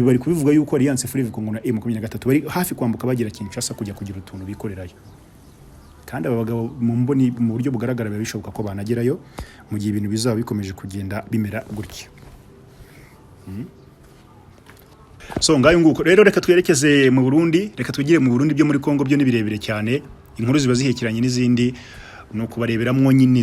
bari kubivuga yuko Alliance Fleuve Congo na M23 bari hafi kwambuka bagira Kinshasa kujya kugira utuntu bikorerayo. Kandi abagabo mu mboni mu buryo bugaragara bishoboka ko banagerayo mu gihe ibintu bizaba bikomeje kugenda bimera gutya. So ngayo nguko rero, reka twerekeze mu Burundi, reka twigire mu Burundi. Byo muri Kongo byo ni birebire cyane, inkuru ziba zihekeranye n'izindi, no kubareberamwo nyine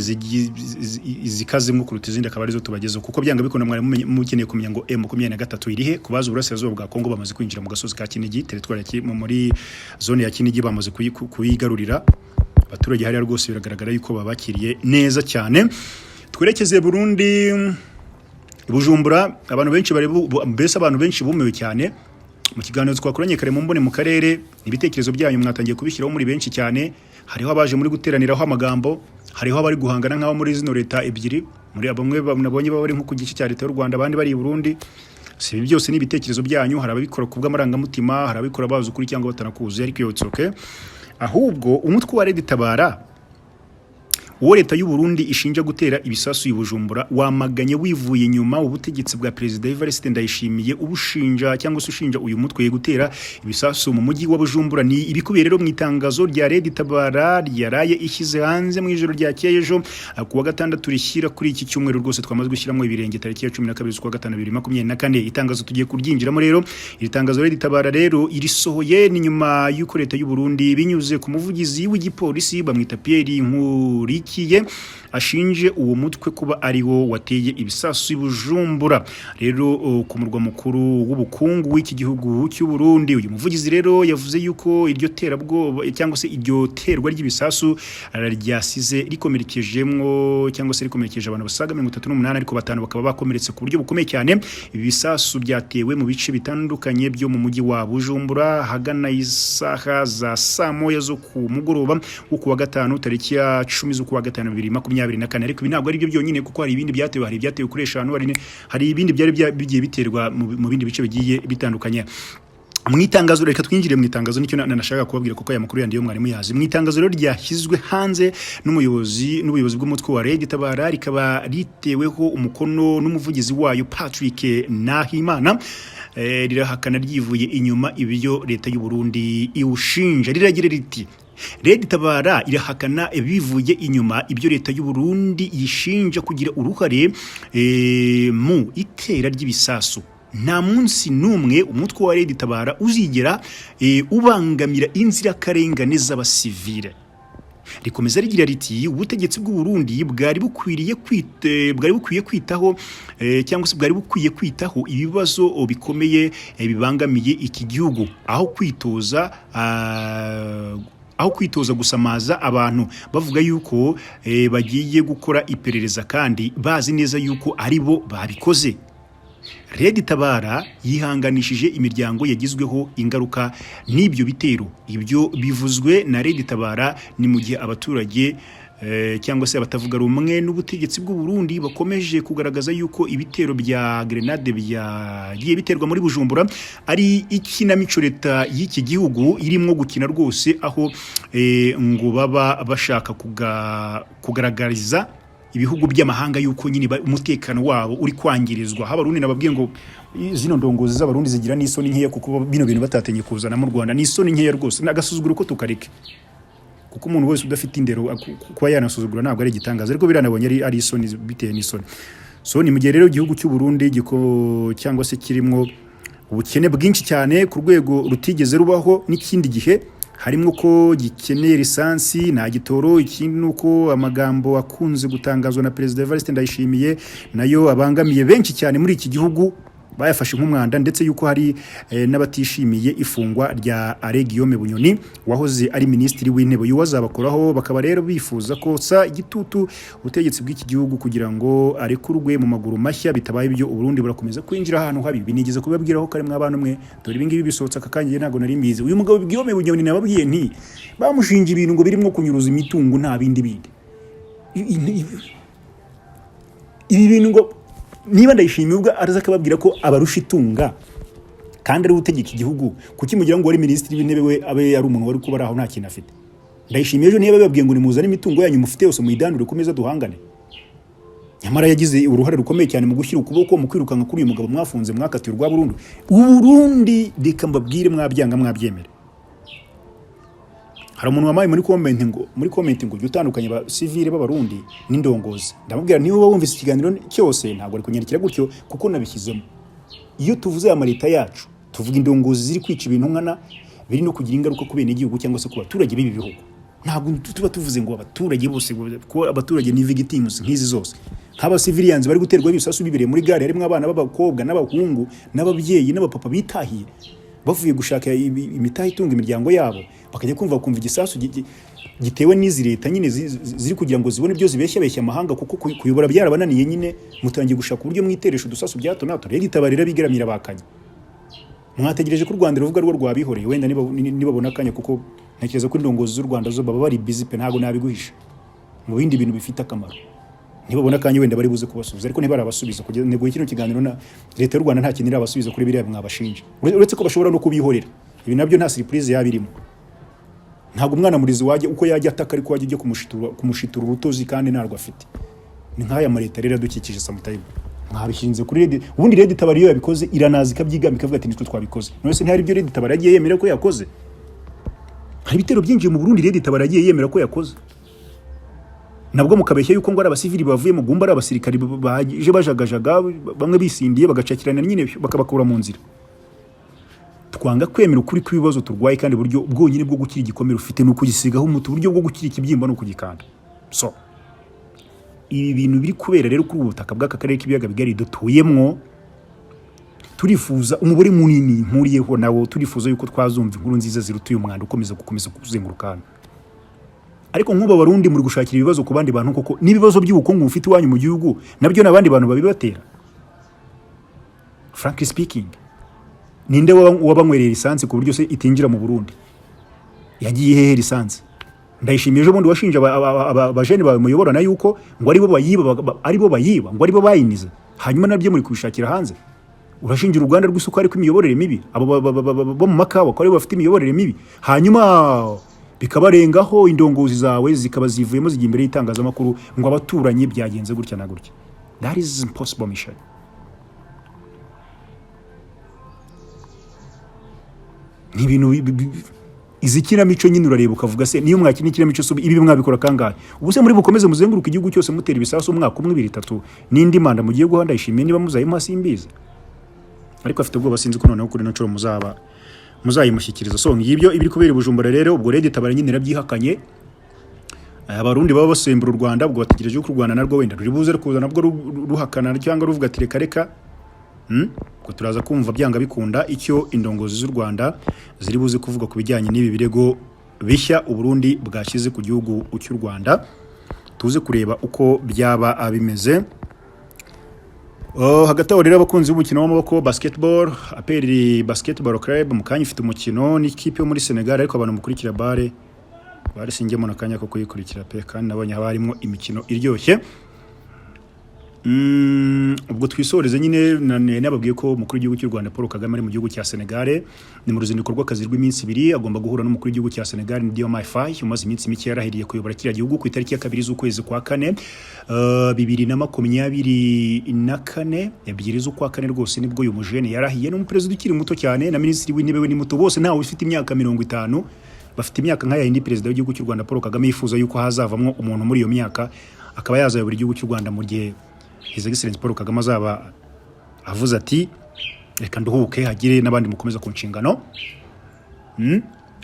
zikazimwe kuruta izindi akaba arizo tubagezeho, kuko byanga bikona mwari mukeneye kumenya ngo M23 irihe. Kubaza uburasirazuba bwa Kongo bamaze kwinjira mu gasozi ka Kinigi, teritwari muri zone ya Kinigi bamaze kuyigarurira. Abaturage hariya rwose biragaragara yuko babakiriye neza cyane. Twerekeze Burundi, Bujumbura. Abantu benshi bumewe cyane mu kiganiro twakoranye kare mu mbone mu karere. Ibitekerezo byanyu mwatangiye kubishyiraho muri benshi cyane. Hariho abaje muri guteraniraho amagambo, hariho abari guhangana nk'aho muri zino leta ebyiri, muri abamwe nabonye bari nko ku gice cya leta y'u Rwanda, abandi bari i Burundi. Si ibi byose ni ibitekerezo byanyu. Hari ababikora ku bw'amarangamutima, hari ababikora bazi ukuri cyangwa batanakuzi, ariko yotse okay. ahubwo umutwe wa Red Tabara uwo leta y'u Burundi ishinja gutera ibisasu i Bujumbura wamaganye wivuye nyuma ubutegetsi bwa Perezida Evariste Ndayishimiye ubushinja cyangwa se ushinja uyu mutwe gutera ibisasu mu mujyi wa Bujumbura. Ni ibikubiye rero mu itangazo rya Red Tabara ryaraye ishyize hanze mu ijoro rya ejo ku wa gatandatu rishyira kuri iki cyumweru rwose twamaze gushyiramo ibirenge tariki ya 12 z'ukwa gatanu 2024. Itangazo tugiye kuryinjiramo rero, iri tangazo Red Tabara rero irisohoye ni nyuma y'uko leta y'u Burundi binyuze ku muvugizi w'igipolisi bamwita Pierre Nkurikiye ashinje uwo mutwe kuba ari wo wateye ibisasu i Bujumbura rero ku murwa mukuru w'ubukungu w'iki gihugu cy'u Burundi. Uyu muvugizi rero yavuze yuko iryo terabwoba cyangwa se iryo terwa ry'ibisasu ryasize rikomerekejemwo cyangwa se rikomerekeje abantu basaga 38 ariko batanu bakaba bakomeretse ku buryo bukomeye cyane. Ibi bisasu byatewe mu bice bitandukanye byo mu mujyi wa Bujumbura hagana isaha za saa moya zo ku mugoroba wo ku wa gatanu tariki ya 10 z'ukwa gatanu 2024. Ariko ibi ntabwo ari byo byonyine kuko hari ibindi byatewe, hari ibyatewe kuri eshanu, hari ibindi byari bigiye biterwa mu bindi bice bigiye bitandukanye. Mu itangazo reka twinjire mu itangazo nicyo nanashaka kubabwira kuko aya makuru yandi yo mwarimu yazi. Mu itangazo rero ryashyizwe hanze n'ubuyobozi bw'umutwe wa Red Tabara rikaba riteweho umukono n'umuvugizi wayo Patrick Nahimana, rirahakana ryivuye inyuma ibyo leta y'u Burundi iwushinja. Riragira riti Red Tabara irahakana bivuye inyuma ibyo leta y'u Burundi yishinja kugira uruhare mu itera ry'ibisasu. Nta munsi numwe umutwe wa Red Tabara uzigera ubangamira inzirakarengane z'abasivile. Rikomeza rigira riti ubutegetsi bw'u Burundi bwari bukwiye kwitaho cyangwa se bwari bukwiye kwitaho ibibazo bikomeye bibangamiye iki gihugu aho kwitoza gusamaza abantu bavuga yuko bagiye gukora iperereza kandi bazi neza yuko ari bo babikoze. Red Tabara yihanganishije imiryango yagizweho ingaruka n'ibyo bitero. Ibyo bivuzwe na Red Tabara ni mu gihe abaturage cyangwa se abatavuga rumwe n'ubutegetsi bw'u Burundi bakomeje kugaragaza yuko ibitero bya grenade byagiye biterwa muri Bujumbura ari ikinamico leta y'iki gihugu irimo gukina rwose, aho ngo baba bashaka kugaragariza ibihugu by'amahanga yuko nyine umutekano wabo uri kwangirizwa. Abarundi nababwiye ngo zino ndongozi z'abarundi zigira n'isoni nkeya kuko bino bintu batatenye kuzana mu Rwanda, n'isoni nkeya rwose, nagasuzuguro ko tukareke kuko umuntu wese udafite indero kuba yanasuzugura ntabwo ari igitangaza, ariko biranabonye ari isoni biteye n'isoni. So ni mu gihe rero igihugu cy'u Burundi cyangwa se kirimo ubukene bwinshi cyane ku rwego rutigeze rubaho n'ikindi gihe, harimo ko gikeneye lisansi na gitoro. Ikindi nuko amagambo akunze gutangazwa na Perezida Evariste Ndayishimiye nayo abangamiye benshi cyane muri iki gihugu, bayafashe nk'umwanda, ndetse yuko hari n'abatishimiye ifungwa rya Guillaume Bunyoni wahoze ari minisitiri w'intebe. Uyu wazabakoraho bakaba rero bifuza ko igitutu ubutegetsi bw'iki gihugu kugira ngo arekurwe mu maguru mashya. Bitabaye ibyo Burundi burakomeza kwinjira ahantu habi. Binigeze kubabwiraho kare mw'abantu mwe, dore ibingibi bisohotse akakanye ntago nari mbizi. Uyu mugabo Guillaume Bunyoni nababwiye nti bamushinja ibintu ngo birimo kunyuruza imitungo nta bindi bindi. Ibi bintu ngo niba Ndayishimiye ubwo araza akababwira ko abarusha itunga kandi ari utegeka igihugu, kuki mugira ngo ari minisitiri w'intebe we abe ari umuntu wari kuba araho nta kintu afite? Ndayishimiye ejo niba bababwiye ngo nimuzane imitungo yanyu mufite yose muyidandure ku meza duhangane, nyamara yagize uruhare rukomeye cyane mu gushyira ukuboko mu kwirukanka kuri uyu mugabo mwafunze mwakatiye urwa burundu. Burundi reka mbabwire mwabyanga mwabyemera. Hari umuntu wamaye muri comment ngo utandukanye ba civile b'abarundi n'indongozi. Ndamubwira niba wumvise ikiganiro cyose ntabwo ari kunyandikira gutyo kuko nabishyizemo. Iyo tuvuze amareta yacu tuvuga indongozi ziri kwica ibintu nkana biri no kugira ingaruka ku bene igihugu cyangwa se ku baturage b'ibi bihugu. Ntabwo tuba tuvuze ngo abaturage bose, ko abaturage ni victims nk'izi zose. Nk'aba civilians bari guterwa ibisasu bibereye muri gare, harimo abana b'abakobwa n'abahungu n'ababyeyi n'abapapa bitahiye bavuye gushaka imitahe itunga imiryango yabo, bakajya kumva igisasu gitewe n'izi leta nyine ziri kugira ngo zibone ibyo zibeshya amahanga, kuko kuyobora byarabananiye nyine mutangiye gushaka uburyo mwiteresha udusasu bya hato na hato. Rero itabarira bigaramira bakanye. Mwategereje ko u Rwanda ruvuga rwo rwabihoreye, wenda nibabona akanya, kuko ntekereza ko indongozi z'u Rwanda zo baba bari busy pe, ntago nabiguhisha mu bindi bintu bifite akamaro. Nibabona akanya wenda bari buze kubasubiza, ariko ntibarabasubiza kugeza nego kino kiganiro na leta y'u Rwanda nta kintu irabasubiza kuri biriya mwabashinja, uretse ko bashobora no kubihorera. Ibi nabyo nta surprise yabirimo. ntabwo umwana murizi wajya uko yajya ataka ariko wajya ujya kumushitura urutozi kandi ntarwo afite. Ni nk'aya mareta rero adukikije samutayimu mwabishinze kuri Reddit. Ubundi Reddit Tabara iyo yabikoze iranazi ikabyigamba ikavuga ati nitwe twabikoze. None se ntihari ibyo Reddit Tabara yagiye yemera ko yakoze? Hari ibitero byinjiye mu Burundi Reddit Tabara yagiye yemera ko yakoze. Nabwo mukabeshya yuko ngo ari abasivili bavuye mu gumba ari abasirikari baje bajagajaga bamwe bisindiye bagacakirana nyine bakabakura mu nzira. Twanga kwemera ukuri kw'ibibazo turwaye kandi buryo bwonyine bwo gukira igikomere ufite no kugisigaho umutu buryo bwo gukira ikibyimba no kugikanda. So ibi bintu biri kubera rero kuri ubutaka bw'aka karere k'ibiyaga bigari dutuyemwo, turifuza umubare munini mpuriyeho nawo, turifuza yuko twazumva inkuru nziza zirutuye umwanda ukomeza kuzengurukana. Ariko nk'ubu Abarundi muri gushakira ibibazo ku bandi bantu, koko n'ibibazo by'ubukungu mufite iwanyu mu gihugu nabyo n'abandi bantu babibatera. Frankly speaking, ninde wabanywerera lisansi ku buryo se itinjira mu Burundi? Yagiye hehe lisansi? Ndayishimiye ejo bundi washinja abajene bawe muyobora na yuko ngo aribo bayiba ngo aribo bayiniza, hanyuma nabyo muri kubishakira hanze. Urashingira uruganda rw'isukari ko imiyoborere mibi, abo bo mu makawa ko ari bafite imiyoborere mibi, hanyuma bikabarengaho indongozi zawe zikaba zivuyemo zigiye imbere y'itangazamakuru ngo abaturanyi byagenze gutya na gutya. That is impossible mission. Ni ibintu izikira mico nyine urareba ukavuga se niyo mwakina ikinamico so ibi mwabikora kangahe? Ubu se muri bukomeze muzenguruka igihugu cyose mutera ibisasu umwaka umwe 2 3 n'indi manda mugiye guhanda ishimiye niba muzayimo asimbiza. Ariko afite ubwo basinzi ko noneho kuri no curo muzayimushyikiriza. So ngibyo ibiri kubera Bujumbura rero ubwo Reddit Tabara nyine rabyihakanye. Abarundi baba basembura u Rwanda ubwo bategereje ko u Rwanda narwo wenda ruri buze kuza nabwo ruhakana cyangwa ruvuga ati reka ko turaza kumva byanga bikunda icyo indongozi z'u Rwanda ziri buze kuvuga ku bijyanye n'ibi birego bishya u Burundi bwashyize ku gihugu cy'u Rwanda. Tuze kureba uko byaba abimeze. Hagati aho rero abakunzi b'umukino w'amaboko basketball, APR Basketball Club mu kanya ifite umukino n'ikipe yo muri Senegal, ariko abantu mukurikira bare singemo nakanya ko kuyikurikira pe kandi nabonye habarimo imikino iryoshye. Ubwo twisoreze nyine nababwiye ko umukuru w'igihugu cy'u Rwanda Paul Kagame ari mu gihugu cya Senegal, ni mu ruzinduko rw'akazi rw'iminsi 2, agomba guhura n'umukuru w'igihugu cya Senegal Diomaye Faye umaze iminsi mike yarahiriye kuyobora kiriya gihugu ku itariki ya 2 z'ukwezi kwa 4 2024 ebyiri z'ukwa 4 rwose nibwo uyu mujene yarahiye n'umuperezida ukiri muto cyane na minisitiri w'intebe we ni muto, bose ntawe ufite imyaka 50, bafite imyaka nk'aya yindi perezida w'igihugu cy'u Rwanda Paul Kagame yifuza yuko hazavamwo umuntu muri iyo myaka akaba yazayobora igihugu cy'u Rwanda mu gihe His Excellency Paul Kagame azaba avuze ati reka nduhuke hagire n'abandi mukomeza ku nshingano.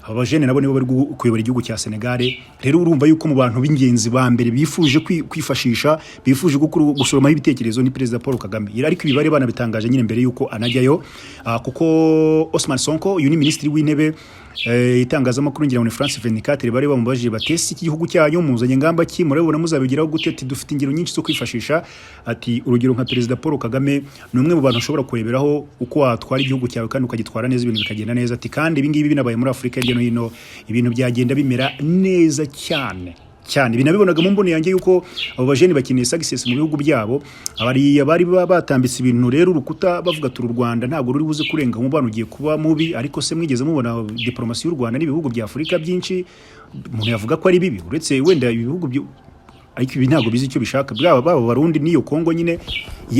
Abajene nabo nibo bari kuyobora igihugu cya Senegal. Rero urumva yuko mu bantu b'ingenzi ba mbere bifuje kwifashisha bifuje gusoroma ibitekerezo ni perezida Paul Kagame. Ariko ibibare bana bitangaje nyine mbere yuko anajyayo, kuko Ousmane Sonko uyu ni minisitiri w'intebe, itangazamakuru ngira ngo ni France 24 bari bamubajije batesi igihugu cyanyu muzanye ngamba ki murabona muzabigiraho gute? Ati dufite ingero nyinshi zo kwifashisha. Ati urugero nka perezida Paul Kagame ni umwe mu bantu ushobora kureberaho uko watwara igihugu cyawe kandi ukagitwara neza ibintu bikagenda neza. Ati kandi ibi ngibi binabaye muri Afrika hirya no hino ibintu byagenda bimera neza cyane. Binabibonaga mu mbone yanjye yuko abo bajeni bakeneye success mu bihugu byabo, bari batambitse ibintu rero urukuta bavuga turu Rwanda ntabwo ruri buze kurenga mu bantu ugiye kuba mubi. Ariko se mwigeze mubona diplomasi y'u Rwanda n'ibihugu bya Afrika byinshi umuntu yavuga ko ari bibi uretse wenda ibihugu ariko ibi ntabwo bizi icyo bishaka baba Barundi n'iyo Kongo nyine.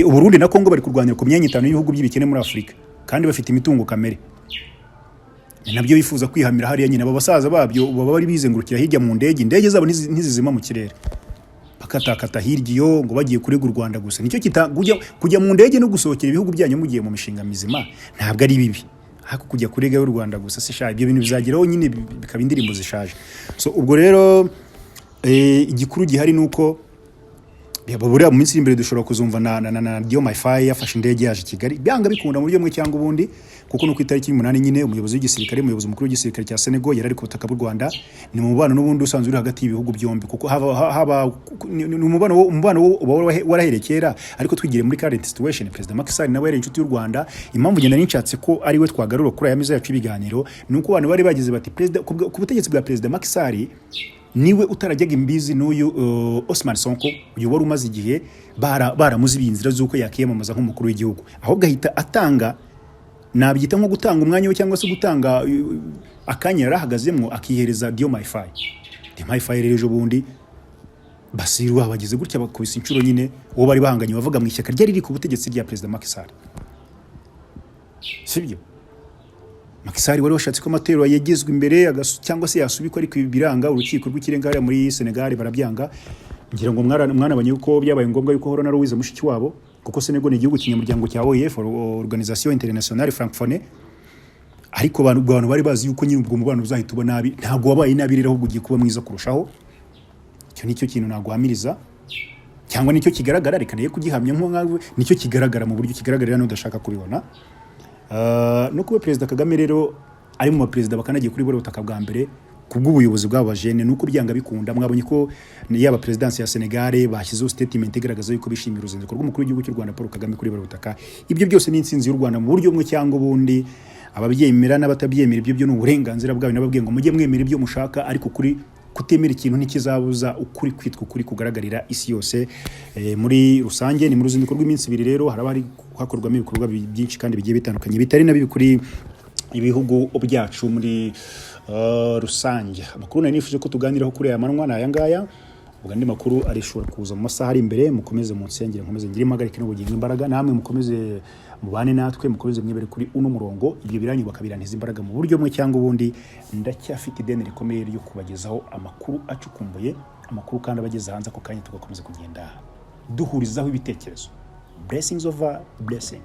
U Burundi na Kongo bari kurwanya ku myanya 5 y'ibihugu by'ibikene muri Afrika kandi bafite imitungo kamere, nabyo bifuza kwihamira hariya nyine. Aba basaza babyo baba bari bizengurukira hirya mu indege zabo ntizizima mu kirere bakatakata hirya iyo ngo bagiye kurega u Rwanda gusa. Nicyo kujya mu ndege no gusohokera ibihugu byanyu mugiye mu mishinga mizima ntabwo ari bibi, ariko kujya kurega u Rwanda gusa se sha ibyo bintu bizageraho nyine bikaba indirimbo zishaje. So ubwo rero igikuru gihari nuko buriya mu minsi imbere dushobora kuzumva na Diomaye Faye yafashe indege yaje Kigali byanga bikunda mu buryo mwe cyangwa ubundi, kuko no ku itariki 8 nyine umuyobozi w'igisirikare umuyobozi mukuru w'igisirikare cya Senegal yari ari ku butaka bw'u Rwanda. Ni mu mubano n'ubundi usanzwe uri hagati y'ibihugu byombi, kuko haba umubano waraherekera. Ariko twigire muri current situation, President Macky Sall nawe yari inshuti y'u Rwanda. Impamvu ngenda ninshatse ko ari we twagarura kuri aya meza yacu ibiganiro nuko abantu bari bagize bati President ku butegetsi bwa President Macky Sall niwe utarajyaga imbizi n'uyu Ousmane Sonko uyu wari umaze igihe baramuzi binzira z'uko yakiyamamaza nk'umukuru w'igihugu, ahubwo ahita atanga nabyita nko gutanga umwanya we cyangwa se gutanga akanya yarahagazemwo akihereza Diomaye Faye. Diomaye Faye rero ejo bundi Basiru bagize gutya bakubise inshuro nyine uwo bari bahanganye bavuga mu ishyaka ryari riri ku butegetsi rya President Macky Sall. Sibyo? Macky Sall wari washatse ko amatora yagizwe imbere cyangwa se yasubikwa ariko biranga urukiko rw'ikirenga hariya muri Senegal barabyanga. Ngira ngo mwana banye uko byabaye ngombwa yuko Horo na Louise mushiki wabo kuko Senegal ni igihugu kinyamuryango cya OIF, Organisation Internationale Francophone, ariko abantu bari bazi yuko nyine ubwo mubano uzahita uba nabi, ntago wabaye nabi rero ahubwo ugiye kuba mwiza kurushaho. Cyo nicyo kintu naguhamiriza cyangwa nicyo kigaragara, reka naye kugihamya nko nicyo kigaragara mu buryo kigaragarira n'udashaka kubibona. No kuba President Kagame rero ari mu baperezida bakanagiye kuri buri butaka bwa mbere kubw'ubuyobozi bw'aba bajene, nuko byanga bikunda. Mwabonye ko yaba presidency ya Senegal bashyizeho statement igaragaza yuko bishimira uruzinduko rw'umukuru w'igihugu cy'u Rwanda Paul Kagame kuri buri butaka. Ibyo byose ni insinzi y'u Rwanda mu buryo bumwe cyangwa ubundi. Ababyemera n'abatabyemera ibyo ni uburenganzira bwabo, nababwiye ngo mujye mwemera ibyo mushaka, ariko kuri kutemera ikintu ntikizabuza ukuri kwitwa ukuri kugaragarira isi yose. Muri rusange ni mu ruzinduko rw'iminsi 2 rero haraba hari hakorwamo ibikorwa byinshi kandi bigiye bitandukanye bitari nabi kuri ibihugu byacu muri rusange. Amakuru nari nifuje ko tuganiraho kuri aya manwa na aya ngaya. Ugandi makuru arishobora kuza mu masaha ari imbere. Mukomeze mu nsengero, mukomeze ngire impagarike n'ubugingo imbaraga, namwe mukomeze mubane natwe, mukomeze mwibere kuri uno murongo. Ibyo biranyubaka birantiza imbaraga mu buryo bumwe cyangwa ubundi. Ndacyafite ideni rikomeye ryo kubagezaho amakuru acukumbuye, amakuru kandi abageze hanze ako kanya tugakomeza kugenda duhurizaho ibitekerezo. Blessings over blessing.